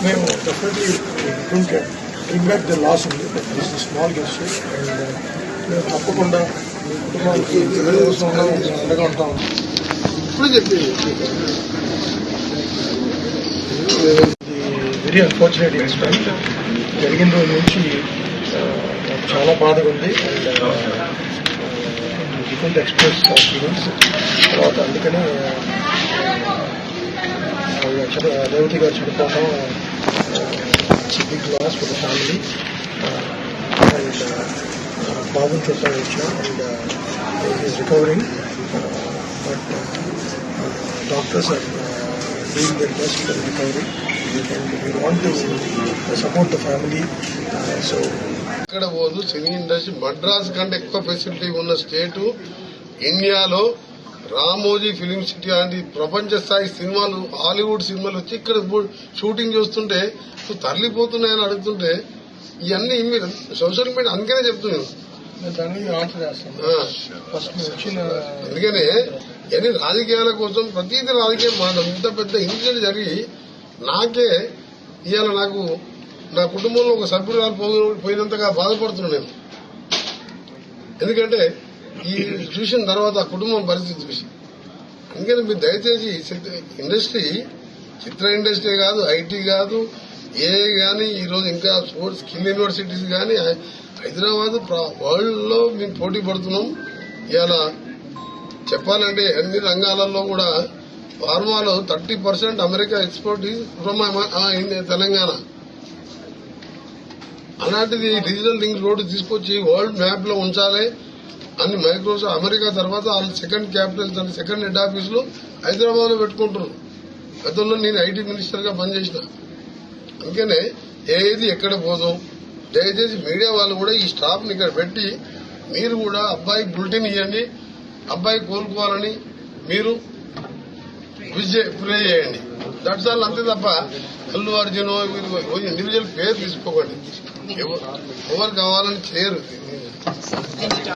మేము definitely bring back the loss ఉంది, but this is a small gesture and మేము తప్పకుండా మీ కుటుంబానికి అండగా ఉంటాం. ఇప్పుడు చెప్పేది వెరీ అన్ఫార్చునేట్ ఇన్సిడెంట్ జరిగిన రోజు నుంచి నాకు చాలా బాధగా ఉంది అండ్ డిఫరెంట్ ఎక్స్ప్రెస్ ఫీలింగ్స్. తర్వాత అందుకనే రేవతి గారు చనిపోవడం big loss for the family and బాబుని చూడటానికి వచ్చాం and is recovering but doctors are doing their best for recovery and we want to support the family. So ఇక్కడ పోదు సినీ ఇండస్ట్రీ మద్రాస్ కంటే ఎక్కువ ఫెసిలిటీ ఉన్న స్టేటు ఇండియాలో. రామోజీ ఫిలిం సిటీ లాంటి ప్రపంచ స్థాయి సినిమాలు హాలీవుడ్ సినిమాలు వచ్చి ఇక్కడ షూటింగ్ చూస్తుంటే తరలిపోతున్నాయని అడుగుతుంటే ఇవన్నీ మీరు సోషల్ మీడియా అందుకనే చెప్తున్నాను. అందుకనే ఎన్ని రాజకీయాల కోసం ప్రతిదీ రాజకీయం మాట ఇంత పెద్ద ఇన్సిడెంట్ జరిగి నాకే ఇవాళ నాకు నా కుటుంబంలో ఒక సభ్యురాలు పోయినంతగా బాధపడుతున్నాను నేను. ఎందుకంటే ఈ చూసిన తర్వాత ఆ కుటుంబం పరిస్థితి చూసి. అందుకని మీరు దయచేసి ఇండస్ట్రీ చిత్ర ఇండస్ట్రీ కాదు, ఐటీ కాదు, ఏ కానీ ఈరోజు ఇంకా స్పోర్ట్స్ స్కిల్ యూనివర్సిటీస్ కానీ హైదరాబాద్ వరల్డ్ లో మేము పోటీ పడుతున్నాం. ఇవాళ చెప్పాలంటే అన్ని రంగాలలో కూడా ఫార్మాలో 30% అమెరికా ఎక్స్పోర్ట్ ఫ్రమ్ తెలంగాణ. అలాంటిది డిజిటల్ లింక్ రోడ్డు తీసుకొచ్చి వరల్డ్ మ్యాప్ లో ఉంచాలి అని మైక్రోసాఫ్ట్ అమెరికా తర్వాత వాళ్ళ సెకండ్ క్యాపిటల్ తన సెకండ్ హెడ్ ఆఫీసులు హైదరాబాద్ లో పెట్టుకుంటున్నారు. గతంలో నేను ఐటీ మినిస్టర్ గా పనిచేసిన. అందుకనే ఏది ఎక్కడ పోదాం దయచేసి మీడియా వాళ్ళు కూడా ఈ స్టాఫ్ ని ఇక్కడ పెట్టి మీరు కూడా అబ్బాయి బులెటిన్ ఇవ్వండి, అబ్బాయి కోలుకోవాలని మీరు ప్రే చేయండి. That's all. అంతే తప్ప అల్లు అర్జున్ ఇండివిజువల్ పేరు తీసుకోకండి. ఎవరు కావాలని చేయరు.